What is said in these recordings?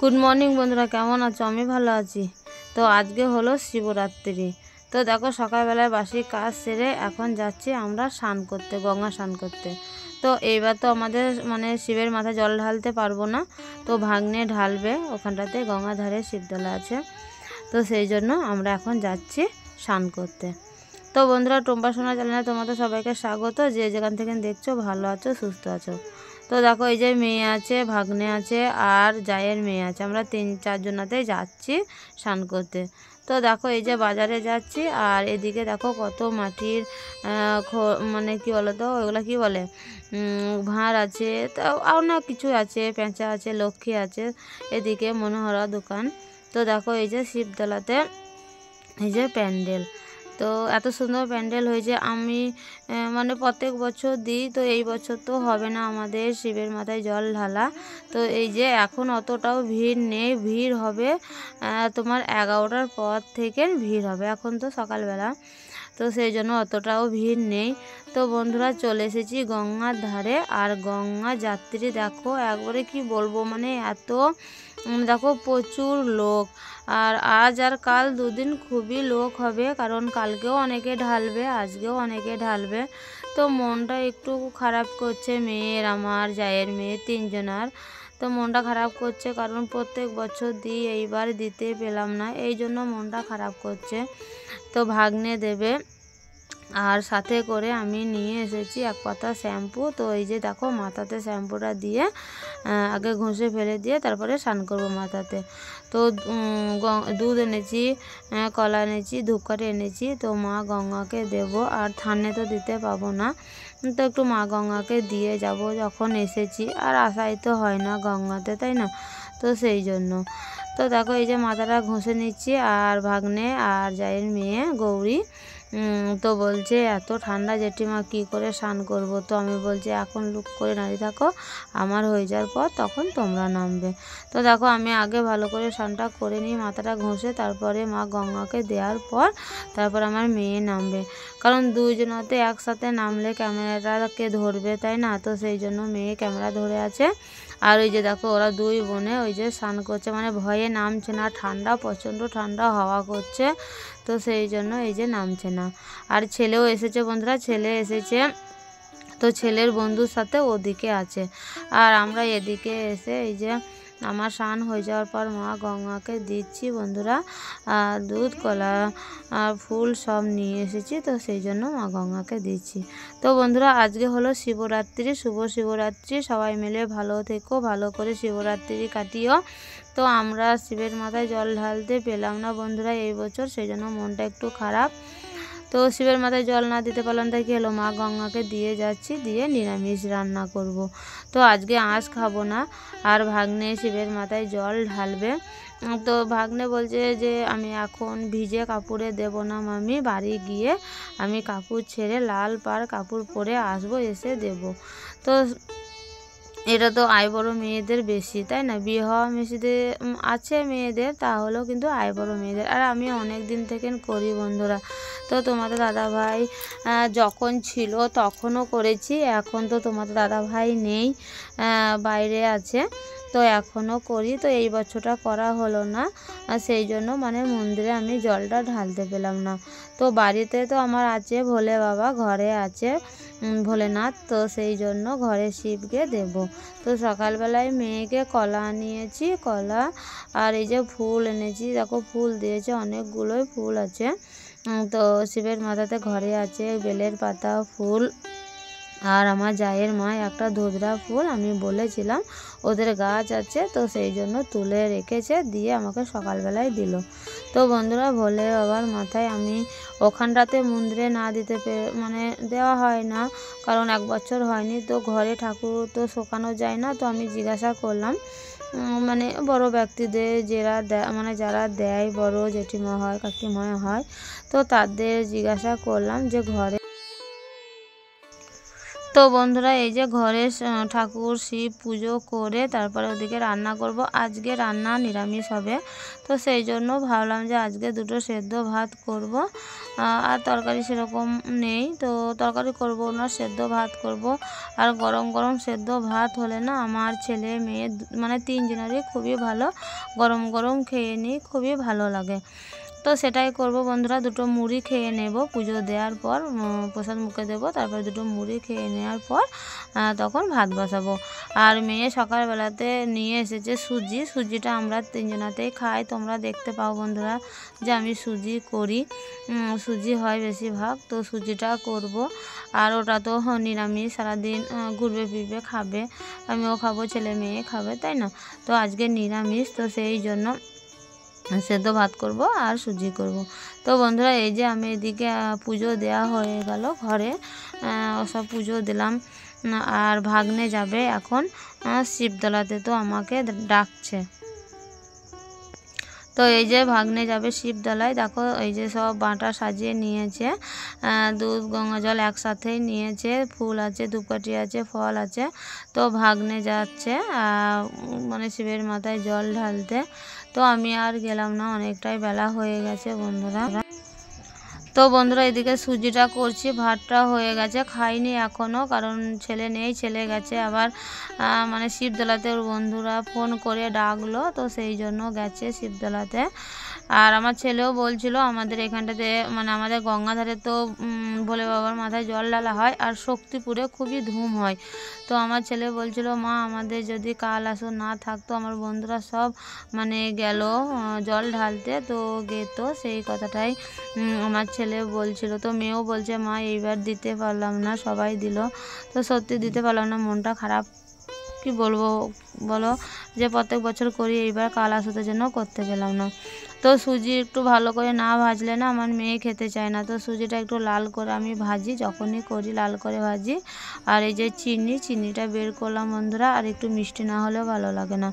Good morning বন্ধুরা, কেমন আছো? আমি ভালো আছি। তো আজকে হলো শিবরাত্রি। তো দেখো সকালবেলায় বাসি কাজ সেরে এখন যাচ্ছি আমরা স্নান করতে, গঙ্গা স্নান করতে। তো এইবার তো আমাদের শিবের মাথায় জল ঢালতে পারবো না, তো ভাগ্নে ঢালবে ওখানটাতে, গঙ্গা ধারে শিবতলা আছে। তো সেই জন্য আমরা এখন যাচ্ছি স্নান করতে। তো বন্ধুরা, টুম্পা সোনা চ্যানেলে তোমাদের সবাইকে স্বাগত। যে যেখান থেকে দেখছো ভালো আছো, সুস্থ আছো। তো দেখো এই যে মেয়ে আছে, ভাগ্নে আছে আর জায়ের মেয়ে আছে, আমরা 3-4 জনাতে যাচ্ছি স্নান করতে। তো দেখো এই যে বাজারে যাচ্ছি, আর এদিকে দেখো কত মাটির কি বলো তো, ওইগুলো কি বলে, ভাঁড় আছে, তো অনেক কিছু আছে, পেঁচা আছে, লক্ষ্মী আছে, এদিকে মনোহরা দোকান। তো দেখো এই যে শিবতলাতে এই যে প্যান্ডেল, তো এত সুন্দর প্যান্ডেল হয়েছে। আমি প্রত্যেক বছর দিই, তো এই বছর তো হবে না আমাদের শিবের মাথায় জল ঢালা। তো এই যে এখন অতটাও ভিড় নেই, ভিড় হবে তোমার 11টার পর থেকে ভিড় হবে, এখন তো সকালবেলা, তো সেই জন্য অতটাও ভিড় নেই। তো বন্ধুরা চলে এসেছি গঙ্গার ধারে, আর গঙ্গা যাত্রী দেখো একবারে কি বলবো, এত দেখো প্রচুর লোক। আর আজ আর কাল দুদিন খুবই লোক হবে, কারণ কালকেও অনেকে ঢালবে, আজকেও অনেকে ঢালবে। তো মনটা একটু খারাপ করছে মেয়ের, আমার জায়ের মেয়ে 3 জনার। তো মনটা খারাপ করছে, কারণ প্রত্যেক বছর দিই, এইবার দিতে পেলাম না, এই জন্য মনটা খারাপ করছে। তো ভাগ্নে দেবে, আর সাথে করে আমি নিয়ে এসেছি এক পাতা শ্যাম্পু। তো এই যে দেখো মাথাতে শ্যাম্পুটা দিয়ে আগে ঘষে ফেলে দিয়ে তারপরে স্নান করবো মাথাতে। তো দুধ এনেছি, কলা এনেছি, ধূপকাঠি এনেছি। তো মা গঙ্গাকে দেব, আর থানে তো দিতে পাবো না, তো একটু মা গঙ্গাকে দিয়ে যাব যখন এসেছি। আর আসাই তো হয় না গঙ্গাতে, তাই না? তো সেই জন্য তো দেখো এই যে মাথাটা ঘষে নিচ্ছি। আর ভাগ্নে আর জায়ের মেয়ে গৌরী তো বলছে এত ঠান্ডা জেঠিমা কী করে স্নান করবো। তো আমি বলছি এখন লুক করে দাঁড়িয়ে থাকো, আমার হয়ে যাওয়ার পর তখন তোমরা নামবে। তো দেখো আমি আগে ভালো করে স্নানটা করে নিই মাথাটা ঘষে, তারপরে মা গঙ্গাকে দেওয়ার পর তারপর আমার মেয়ে নামবে, কারণ 2 জনাতে একসাথে নামলে ক্যামেরাটাকে ধরবে, তাই না? তো সেই জন্য মেয়ে ক্যামেরা ধরে আছে। আর ওই যে দেখো ওরা 2 বোনে ওই যে স্নান করছে, ভয়ে নামছে না, ঠান্ডা, প্রচণ্ড ঠান্ডা হাওয়া করছে, তো সেই জন্য এই যে নামছে না। আর ছেলেও এসেছে বন্ধুরা, ছেলে এসেছে, তো ছেলের বন্ধুর সাথে ওদিকে আছে, আর আমরা এদিকে এসে এই যে আমার স্নান হয়ে যাওয়ার পর মা গঙ্গাকে দিচ্ছি বন্ধুরা। দুধ, কলা আর ফুল সব নিয়ে এসেছি, তো সেই জন্য মা গঙ্গাকে দিচ্ছি। তো বন্ধুরা আজকে হলো শিবরাত্রি, শুভ শিবরাত্রি। সবাই মিলে ভালো থেকো, ভালো করে শিবরাত্রি কাটিও। তো আমরা শিবের মাথায় জল ঢালতে পেলাম না বন্ধুরা এই বছর, সেই জন্য মনটা একটু খারাপ। তো শিবের মাথায় জল না দিতে পারলাম, তাই কি হলো, মা গঙ্গাকে দিয়ে যাচ্ছি, দিয়ে নিরামিষ রান্না করব। তো আজকে আঁশ খাবো না। আর ভাগ্নে শিবের মাথায় জল ঢালবে, তো ভাগ্নে বলছে যে আমি এখন ভিজে কাপড়ে দেব না মামি, বাড়ি গিয়ে আমি কাপড় ছেড়ে লাল পাড় কাপড় পরে আসবো, এসে দেব। তো এটা তো আয় বড় মেয়েদের বেশি, তাই না? বিয়ে হওয়া মেয়েদের আছে মেয়েদের, তাহলেও কিন্তু আয় বড় মেয়েদের। আর আমি অনেক দিন থেকে করি বন্ধুরা। তো তোমাদের দাদাভাই যখন ছিল তখনও করেছি, এখন তো তোমাদের দাদাভাই নেই, বাইরে আছে, তো এখনও করি। তো এই বছরটা করা হলো না, সেই জন্য মন্দিরে আমি জলটা ঢালতে পেলাম না। তো বাড়িতে তো আমার আছে ভোলে বাবা, ঘরে আছে ভোলেনাথ, তো সেই জন্য ঘরে শিবকে দেব। তো সকালবেলায় মেয়েকে কলা আনিয়েছি, কলা আর এই যে ফুল এনেছি, দেখো ফুল দিয়েছে, অনেকগুলোই ফুল আছে। তো শিবের মাথাতে ঘরে আছে বেলের পাতা, ফুল, আর আমার জায়ের মা একটা ধুতরা ফুল, আমি বলেছিলাম ওদের গাছ আছে, তো সেই জন্য তুলে রেখেছে, দিয়ে আমাকে সকালবেলায় দিল। তো বন্ধুরা ভোলে বাবার মাথায় আমি ওখানটাতে মন্দিরে না দিতে দেওয়া হয় না, কারণ 1 বছর হয়নি, তো ঘরে ঠাকুর তো শোকানো যায় না। তো আমি জিজ্ঞাসা করলাম বড় ব্যক্তিদের, যারা দেয়, বড় জেঠিমা হয়, কাকিমা হয়, তো তাদের জিজ্ঞাসা করলাম যে ঘরে। তো বন্ধুরা এই যে ঘরে ঠাকুর শিব পুজো করে তারপরে ওদিকে রান্না করব। আজকে রান্না নিরামিষ হবে, তো সেই জন্য ভাবলাম যে আজকে দুটো সেদ্ধ ভাত করব। আর তরকারি সেরকম নেই, তো তরকারি করব না, সেদ্ধ ভাত করব। আর গরম গরম সেদ্ধ ভাত হলে না আমার ছেলে মেয়ে মানে তিনজনেরই খুবই ভালো, গরম গরম খেয়ে নিই, খুবই ভালো লাগে। তো সেটাই করব বন্ধুরা। দুটো মুড়ি খেয়ে নেব পুজো দেওয়ার পর, প্রসাদ মুখে দেবো, তারপরে দুটো মুড়ি খেয়ে নেওয়ার পর তখন ভাত বসাবো। আর মেয়ে সকালবেলাতে নিয়ে এসেছে সুজিটা আমরা তিনজনাতেই খাই। তোমরা দেখতে পাও বন্ধুরা যে আমি সুজি করি, সুজি হয় বেশিরভাগ, তো সুজিটা করব। আর ওটা তো নিরামিষ, সারাদিন ঘুরবে ফিরবে খাবে, আমিও খাবো, ছেলে মেয়ে খাবে, তাই না? তো আজকে নিরামিষ, তো সেই জন্য সেদ্ধ ভাত করব আর সুজি করব। তো বন্ধুরা এই যে আমি এদিকে পুজো দেওয়া হয়ে গেল ঘরে, সব পুজো দিলাম। আর ভাগ্নে যাবে এখন শিবতলাতে, তো আমাকে ডাকছে। তো এই যে ভাগ্নে যাবে শিবতলায়, দেখো এই যে সব বাঁটা সাজিয়ে নিয়েছে, দুধ গঙ্গা জল একসাথেই নিয়েছে, ফুল আছে, ধূপকাঠি আছে, ফল আছে। তো ভাগ্নে যাচ্ছে মানে শিবের মাথায় জল ঢালতে। তো আমি আর গেলাম না, অনেকটাই বেলা হয়ে গেছে বন্ধুরা। তো বন্ধুরা এদিকে সুজিটা করছি, ভাতটা হয়ে গেছে, খাইনি এখনও, কারণ ছেলে নেই, ছেলে গেছে আবার মানে শিবতলাতে, ওর বন্ধুরা ফোন করে ডাকলো, তো সেই জন্য গেছে শিবতলাতে। আর আমার ছেলেও বলছিল আমাদের এখানটাতে মানে আমাদের গঙ্গাধারে তো ভোলে বাবার মাথায় জল ঢালা হয়, আর শক্তিপুরে খুবই ধুম হয়। তো আমার ছেলে বলছিল মা আমাদের যদি কাল আসর না থাকতো, আমার বন্ধুরা সব মানে গেল জল ঢালতে, তো গেত, সেই কথাটাই আমার ছেলে বলছিল। তো মেয়েও বলছে মা এইবার দিতে পারলাম না, সবাই দিল, তো সত্যি দিতে পারলাম না, মনটা খারাপ। কি বলবো বলো, যে প্রত্যেক বছর করি, এইবার কাল আসতের জন্য করতে পেলাম না। তো সুজি একটু ভালো করে না ভাজলে না আমার মেয়ে খেতে চায় না, তো সুজিটা একটু লাল করে আমি ভাজি, যখনই করি লাল করে ভাজি। আর এই যে চিনিটা বের করলাম বন্ধুরা, আর একটু মিষ্টি না হলেও ভালো লাগে না,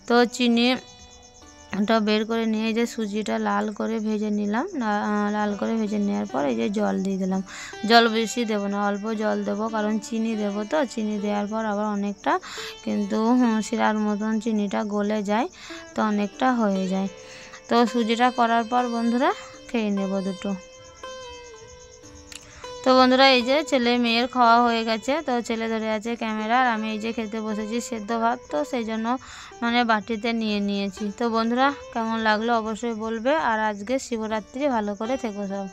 তো চিনিটা বের করে নিয়ে যে সুজিটা লাল করে ভেজে নিলাম। লাল করে ভেজে নেওয়ার পর এই যে জল দিয়ে দিলাম। জল বেশি দেবো না, অল্প জল দেবো, কারণ চিনি দেবো, তো চিনি দেওয়ার পর আবার অনেকটা কিন্তু শিরার মতন চিনিটা গলে যায়, তো অনেকটা হয়ে যায়। তো সুজিটা করার পর বন্ধুরা খেয়ে নেব দুটো। তো বন্ধুরা এই যে ছেলে মেয়ের খাওয়া হয়ে গেছে, তো ছেলে ধরে আছে ক্যামেরা, আর আমি এই যে খেতে বসেছি সেদ্ধ ভাত, তো সেই জন্য মানে বাটিতে নিয়ে নিয়েছি। তো বন্ধুরা কেমন লাগলো অবশ্যই বলবে, আর আজকে শিবরাত্রি, ভালো করে থেকো সব।